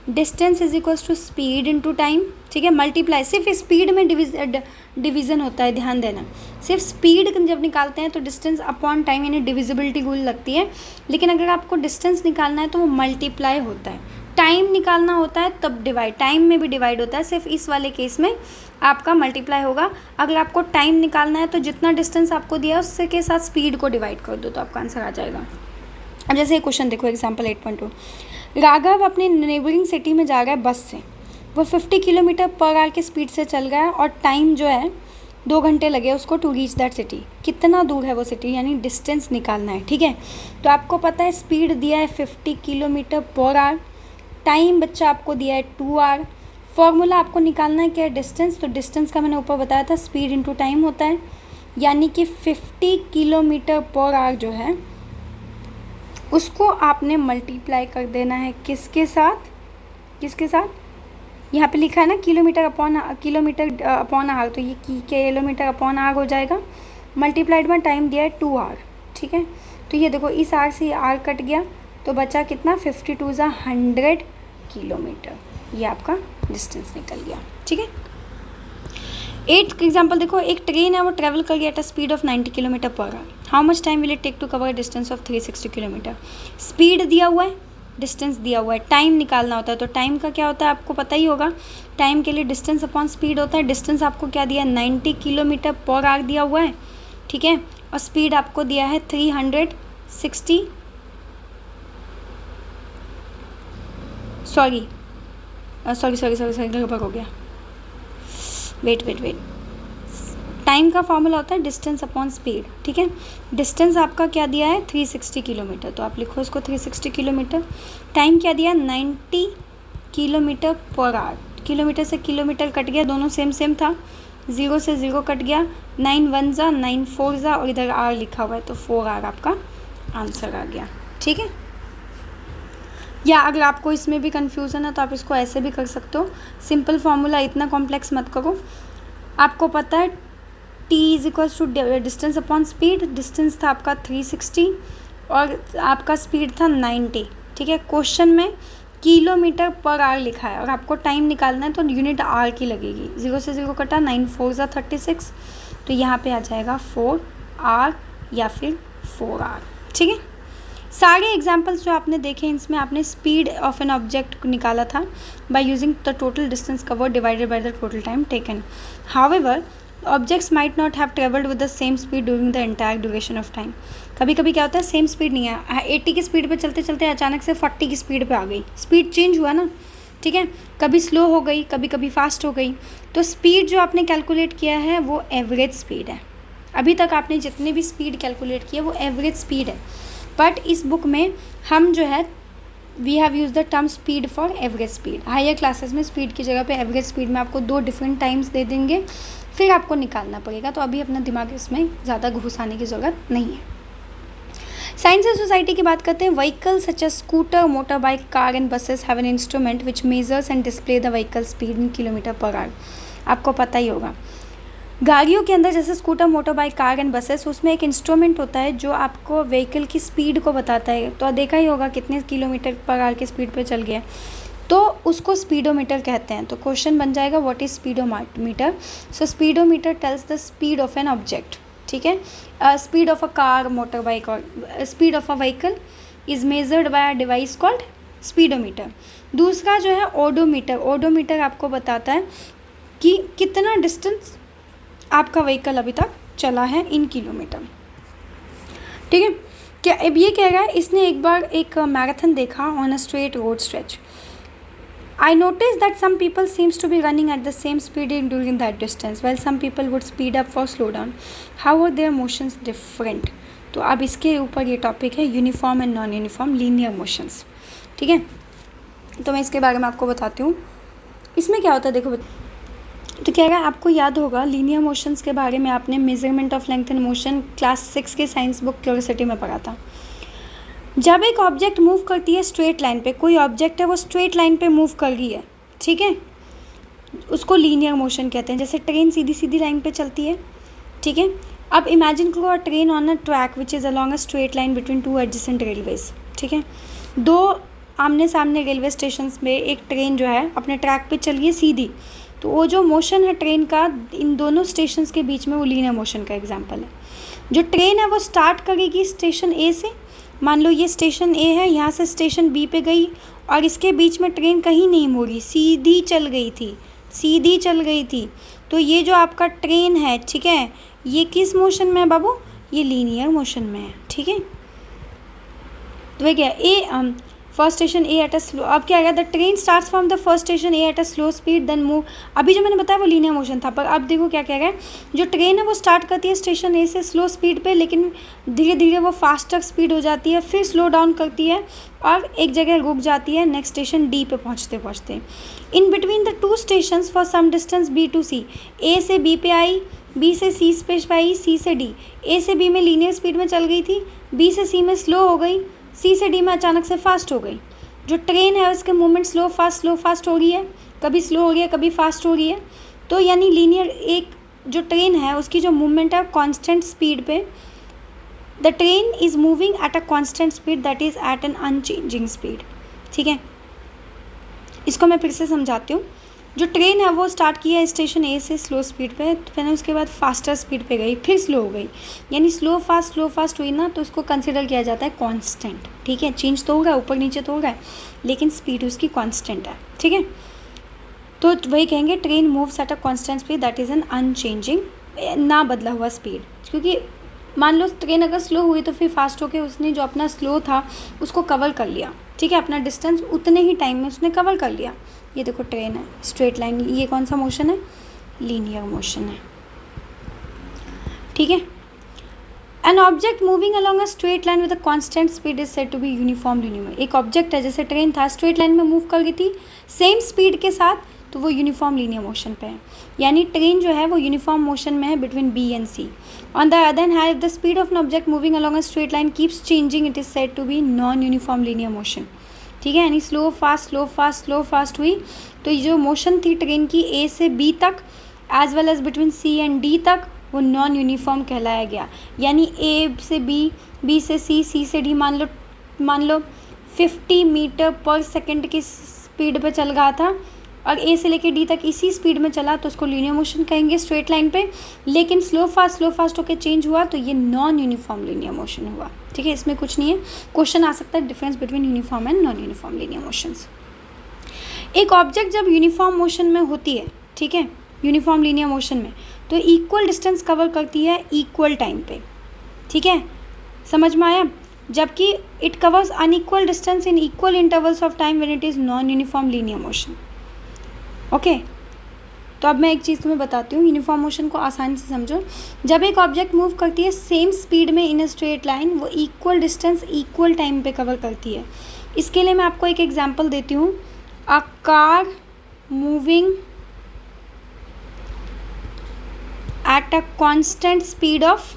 distance is equals to speed into time, ठीक है। मल्टीप्लाई, सिर्फ स्पीड में डिवीज़न होता है, ध्यान देना। सिर्फ स्पीड जब निकालते हैं तो डिस्टेंस अपॉन टाइम यानी डिविजिबिलिटी रूल लगती है, लेकिन अगर आपको डिस्टेंस निकालना है तो वो मल्टीप्लाई होता है। टाइम निकालना होता है तब डिवाइड, टाइम में भी डिवाइड होता है, सिर्फ इस वाले केस में आपका मल्टीप्लाई होगा। अगर आपको टाइम निकालना है तो जितना डिस्टेंस आपको दिया है उससे के साथ स्पीड को डिवाइड कर दो तो आपका आंसर आ जाएगा। अब जैसे क्वेश्चन देखो, एग्जाम्पल 8.2, राघव अपने नेबरिंग सिटी में जा रहा है बस से, वो 50 किलोमीटर पर आवर की स्पीड से चल रहा है और टाइम जो है 2 घंटे लगे उसको टू रीच दैट सिटी। कितना दूर है वो सिटी, यानी डिस्टेंस निकालना है, ठीक है। तो आपको पता है स्पीड दिया है 50 किलोमीटर पर आवर, टाइम बच्चा आपको दिया है 2 आवर। फॉर्मूला आपको निकालना है क्या, डिस्टेंस, तो डिस्टेंस का मैंने ऊपर बताया था स्पीड इनटू टाइम होता है, यानी कि 50 किलोमीटर पर आवर जो है उसको आपने मल्टीप्लाई कर देना है किसके साथ, किसके साथ, यहाँ पे लिखा है ना किलोमीटर अपॉन आवर, तो ये किलोमीटर अपॉन आवर हो जाएगा, मल्टीप्लाइड में टाइम दिया है 2 आवर, ठीक है। तो ये देखो इस आर से आर कट गया तो बचा कितना, 52 ज़ा 100 किलोमीटर, ये आपका डिस्टेंस निकल गया, ठीक है। 8th एग्जाम्पल देखो, एक ट्रेन है वो ट्रैवल कर गया at a speed of 90 kilometre per hour, how much time will it take to cover distance of 360 kilometre. Speed दिया हुआ है, डिस्टेंस दिया हुआ है, टाइम निकालना होता है, तो टाइम का क्या होता है आपको पता ही होगा, टाइम के लिए डिस्टेंस अपॉन स्पीड होता है। डिस्टेंस आपको क्या दिया है, 90 किलोमीटर पर आवर दिया हुआ है, ठीक है, और स्पीड आपको दिया है 360, सॉरी गड़बड़ हो गया, वेट, टाइम का फॉर्मूला होता है डिस्टेंस अपॉन स्पीड, ठीक है। डिस्टेंस आपका क्या दिया है 360 किलोमीटर, तो आप लिखो इसको 360 किलोमीटर। टाइम क्या दिया 90 किलोमीटर पर आवर, किलोमीटर से किलोमीटर कट गया, दोनों सेम था, 0 से 0 कट गया, 9 1 ज़ा 9 4 ज़ा और इधर आर लिखा हुआ है तो 4 आर आपका आंसर आ गया, ठीक है। या अगर आपको इसमें भी कन्फ्यूज़न है तो आप इसको ऐसे भी कर सकते हो, सिंपल फार्मूला, इतना कॉम्प्लेक्स मत करो। आपको पता है t is equals to distance upon speed, distance था आपका 360 और आपका स्पीड था 90, ठीक है। क्वेश्चन में किलोमीटर पर आवर लिखा है और आपको टाइम निकालना है तो यूनिट आर की लगेगी। 0 से 0 कटा, 9 4 ज़ा 36, तो यहाँ पे आ जाएगा 4 आर या फिर 4 आर, ठीक है। सारे एग्जाम्पल्स जो आपने देखे इसमें आपने स्पीड ऑफ एन ऑब्जेक्ट निकाला था by using the total distance covered divided by the total time taken. However objects might not have travelled with the same speed during the entire duration of time. कभी कभी क्या होता है, same speed नहीं है, 80 की स्पीड पे चलते चलते अचानक से 40 की स्पीड पे आ गई, स्पीड चेंज हुआ ना, ठीक है। कभी स्लो हो गई, कभी कभी फास्ट हो गई। तो स्पीड जो आपने कैलकुलेट किया है वो एवरेज स्पीड है। अभी तक आपने जितने भी स्पीड कैलकुलेट किए वो एवरेज स्पीड है, बट इस बुक में हम जो है we have use the term speed for average speed. Higher classes में स्पीड की जगह पे एवरेज स्पीड में आपको 2 डिफरेंट टाइम्स दे देंगे, फिर आपको निकालना पड़ेगा। तो अभी अपना दिमाग इसमें ज़्यादा घुसाने की ज़रूरत नहीं है। साइंस एंड सोसाइटी की बात करते हैं। Vehicle such as scooter, motor bike, car and buses have an instrument which measures and display the vehicle speed in kilometre per hour. आपको पता ही होगा गाड़ियों के अंदर जैसे scooter, motor bike, car and buses, उसमें एक इंस्ट्रूमेंट होता है जो आपको व्हीकल की स्पीड को बताता है। तो देखा ही होगा कितने किलोमीटर पर आवर की स्पीड पे चल गया, तो उसको स्पीडोमीटर कहते हैं। तो क्वेश्चन बन जाएगा what is speedometer. So speedometer tells the speed of an object, ठीक है। Speed of a car, motor bike और speed of a vehicle is measured by a device called speedometer. दूसरा जो है ओडोमीटर। ओडोमीटर आपको बताता है कि कितना डिस्टेंस आपका व्हीकल अभी तक चला है इन किलोमीटर, ठीक है। क्या अब ये कह रहा है, इसने एक बार एक मैराथन देखा on a straight road stretch. I noticed that some people seems to be running at the same speed during that distance, while some people would speed up or slow down. How are their motions different? तो अब इसके ऊपर ये topic है uniform and non uniform linear motions, ठीक है। तो मैं इसके बारे में आपको बताती हूँ। इसमें क्या होता है देखो, तो क्या है, आपको याद होगा लीनियर मोशंस के बारे में आपने measurement of length and motion class 6 के साइंस बुक क्यूरियोसिटी में पढ़ा था। जब एक ऑब्जेक्ट मूव करती है स्ट्रेट लाइन पे, कोई ऑब्जेक्ट है वो स्ट्रेट लाइन पे मूव कर रही है, ठीक है, उसको लीनियर मोशन कहते हैं। जैसे ट्रेन सीधी सीधी लाइन पे चलती है, ठीक है। अब इमेजिन करो अ train on a track which is along a straight line between 2 adjacent railways, ठीक है। 2 आमने सामने रेलवे स्टेशन में एक ट्रेन जो है अपने ट्रैक पे चल रही है सीधी, तो वो जो मोशन है ट्रेन का इन दोनों स्टेशंस के बीच में, वो लीनियर मोशन का एग्जांपल है। जो ट्रेन है वो स्टार्ट करेगी स्टेशन ए से, मान लो ये स्टेशन ए है, यहाँ से स्टेशन बी पे गई और इसके बीच में ट्रेन कहीं नहीं मुड़ी, सीधी चल गई थी, सीधी चल गई थी। तो ये जो आपका ट्रेन है, ठीक है, ये किस मोशन में है बाबू, ये लीनियर मोशन में है, ठीक है। तो ये क्या A first station A at a slow, अब क्या है, the train starts from the first station A at a slow speed then move. अभी जो मैंने बताया वो लीनियर मोशन था, पर अब देखो क्या कह रहा है, जो ट्रेन है वो स्टार्ट करती है स्टेशन ए से स्लो स्पीड पे, लेकिन धीरे धीरे वो फास्टर स्पीड हो जाती है, फिर स्लो डाउन करती है और एक जगह रुक जाती है नेक्स्ट स्टेशन डी पे पहुँचते पहुँचते। In between the 2 stations for some distance B to C, A से बी पे आई, बी से सी पे आई, सी से डी। ए से बी में लीनियर स्पीड में चल गई थी, बी से सी में स्लो हो गई, सी से डी में अचानक से फास्ट हो गई। जो ट्रेन है उसके मूवमेंट स्लो फास्ट हो रही है, कभी स्लो हो रही है, कभी फास्ट हो रही है। तो यानी लीनियर एक जो ट्रेन है उसकी जो मूवमेंट है कांस्टेंट स्पीड पे, the train is moving at a constant speed that is at an unchanging speed, ठीक है। इसको मैं फिर से समझाती हूँ। जो ट्रेन है वो स्टार्ट किया है स्टेशन ए से स्लो स्पीड पे, तो फिर उसके बाद फास्टर स्पीड पे गई, फिर स्लो हो गई, यानी स्लो फास्ट हुई ना, तो उसको कंसिडर किया जाता है कांस्टेंट, ठीक है। चेंज तो हो रहा है, ऊपर नीचे तो हो रहा है, लेकिन स्पीड उसकी कांस्टेंट है, ठीक है। तो वही कहेंगे train moves eight a constant speed that is an unchanging, ना बदला हुआ स्पीड। क्योंकि मान लो ट्रेन अगर स्लो हुई तो फिर फास्ट होके उसने जो अपना स्लो था उसको कवर कर लिया, ठीक है, अपना डिस्टेंस उतने ही टाइम में उसने कवर कर लिया। ये देखो ट्रेन है स्ट्रेट लाइन, ये कौन सा मोशन है, लीनियर मोशन है, ठीक है। An object moving along a straight line with a constant speed is said to be uniform linear. एक ऑब्जेक्ट है जैसे ट्रेन था स्ट्रेट लाइन में मूव कर गई थी सेम स्पीड के साथ, तो वो यूनिफॉर्म लीनियर मोशन पे है, यानी ट्रेन जो है वो यूनिफॉर्म मोशन में है between B and C. On the other hand if the speed of an object moving along a straight line keeps changing it is said to be non uniform linear motion, ठीक है, यानी slow fast slow fast slow fast हुई, तो ये जो motion थी train की ए से बी तक as well as between C and D तक, वो नॉन यूनिफॉर्म कहलाया गया। यानी ए से बी, बी से सी से डी, मान लो 50 मीटर पर सेकंड की स्पीड पे चल रहा था और ए से लेके डी तक इसी स्पीड में चला, तो उसको लीनियर मोशन कहेंगे स्ट्रेट लाइन पे। लेकिन स्लो फास्ट होकर चेंज हुआ तो ये नॉन यूनिफॉर्म लीनियर मोशन हुआ। ठीक है, इसमें कुछ नहीं है। क्वेश्चन आ सकता है difference between uniform and non uniform linear motions. एक ऑब्जेक्ट जब यूनिफॉर्म मोशन में होती है, ठीक है, यूनिफॉर्म लीनियर मोशन में, तो इक्वल डिस्टेंस कवर करती है इक्वल टाइम पे। ठीक है, समझ में आया? जबकि it covers unequal distance in equal intervals of time when it is non uniform linear motion. Okay, तो अब मैं एक चीज़ तुम्हें बताती हूँ, यूनिफॉर्म मोशन को आसानी से समझो। जब एक ऑब्जेक्ट मूव करती है सेम स्पीड में इन अ स्ट्रेट लाइन, वो इक्वल डिस्टेंस इक्वल टाइम पे कवर करती है। इसके लिए मैं आपको एक एग्जांपल देती हूँ। A car moving at a constant speed of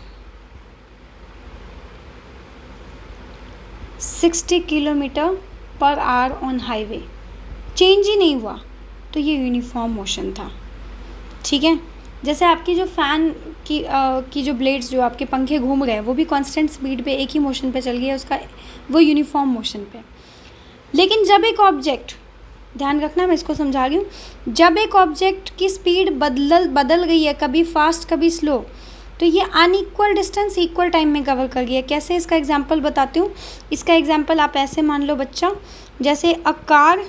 60 kilometre per hour on highway, change ही नहीं हुआ, तो ये यूनिफॉर्म मोशन था। ठीक है, जैसे आपकी जो फ़ैन की जो ब्लेड्स, जो आपके पंखे घूम रहे हैं, वो भी कांस्टेंट स्पीड पे एक ही मोशन पे चल गई है, उसका वो यूनिफॉर्म मोशन पे। लेकिन जब एक ऑब्जेक्ट, ध्यान रखना मैं इसको समझा रही हूँ, जब एक ऑब्जेक्ट की स्पीड बदल गई है, कभी फास्ट कभी स्लो, तो ये अनइक्वल डिस्टेंस इक्वल टाइम में कवर कर गई है। कैसे, इसका एग्जांपल बताती हूँ। इसका एग्जांपल आप ऐसे मान लो बच्चा, जैसे अ कार,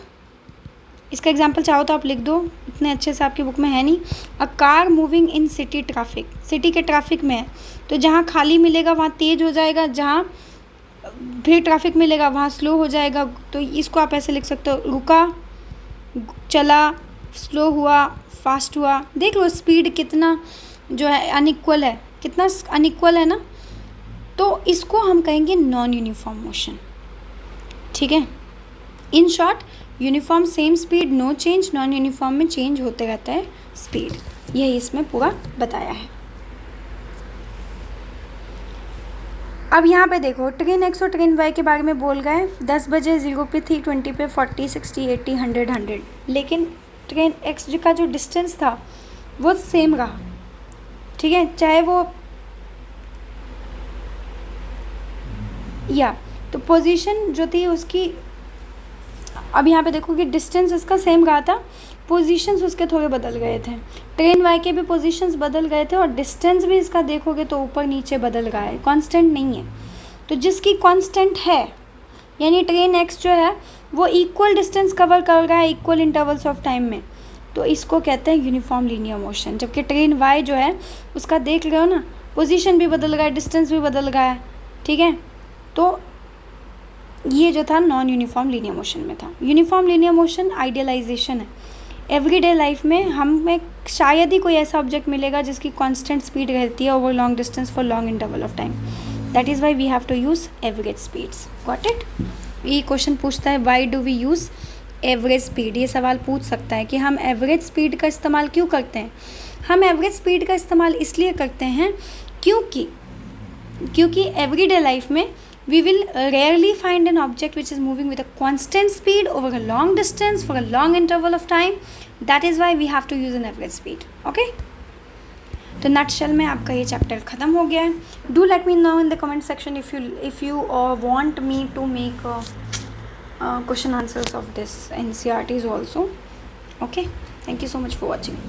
इसका एग्जांपल चाहो तो आप लिख दो, इतने अच्छे से आपकी बुक में है नहीं। अ car moving in city traffic, city के ट्रैफिक में है, तो जहाँ खाली मिलेगा वहाँ तेज़ हो जाएगा, जहाँ फिर ट्रैफिक मिलेगा वहाँ स्लो हो जाएगा। तो इसको आप ऐसे लिख सकते हो, रुका, चला, स्लो हुआ, फास्ट हुआ। देख लो स्पीड कितना जो है अनइक्वल है, कितना अनइक्वल है ना, तो इसको हम कहेंगे नॉन यूनिफॉर्म मोशन। ठीक है, in short, uniform same speed no change, non uniform में चेंज होते रहता है स्पीड। यही इसमें पूरा बताया है। अब यहाँ पे देखो, ट्रेन एक्स और ट्रेन वाई के बारे में बोल गए। 10 बजे 0 पे थी, 20 पे 40, 60, 80, 100। लेकिन ट्रेन एक्स का जो डिस्टेंस था वो सेम रहा। ठीक है, चाहे वो या तो पोजीशन जो थी उसकी, अब यहाँ पे देखो कि डिस्टेंस इसका सेम रहा था, पोजीशंस उसके थोड़े बदल गए थे। ट्रेन वाई के भी पोजीशंस बदल गए थे और डिस्टेंस भी इसका देखोगे तो ऊपर नीचे बदल रहा है, कांस्टेंट नहीं है। तो जिसकी कांस्टेंट है, यानी ट्रेन एक्स जो है वो इक्वल डिस्टेंस कवर कर रहा है इक्वल इंटरवल्स ऑफ टाइम में, तो इसको कहते हैं यूनिफॉर्म लीनियर मोशन। जबकि ट्रेन वाई जो है उसका देख रहे हो ना, पोजीशन भी बदल रहा है, डिस्टेंस भी बदल रहा है। ठीक है, तो ये जो था नॉन यूनिफॉर्म लीनियर मोशन में था। यूनिफॉर्म लीनियर मोशन आइडियलाइजेशन है। एवरीडे लाइफ में हमें शायद ही कोई ऐसा ऑब्जेक्ट मिलेगा जिसकी कांस्टेंट स्पीड रहती है over long distance for long interval of time. That is why we have to use average speeds. Got it? ये क्वेश्चन पूछता है why do we use average speed. ये सवाल पूछ सकता है कि हम एवरेज स्पीड का इस्तेमाल क्यों करते हैं। हम एवरेज स्पीड का इस्तेमाल इसलिए करते हैं क्योंकि एवरीडे लाइफ में we will rarely find an object which is moving with a constant speed over a long distance for a long interval of time. That is why we have to use an average speed. Okay? तो nutshell में आपका ये chapter ख़त्म हो गया है. Do let me know in the comment section if you want me to make question answers of this NCERTs also. Okay? Thank you so much for watching.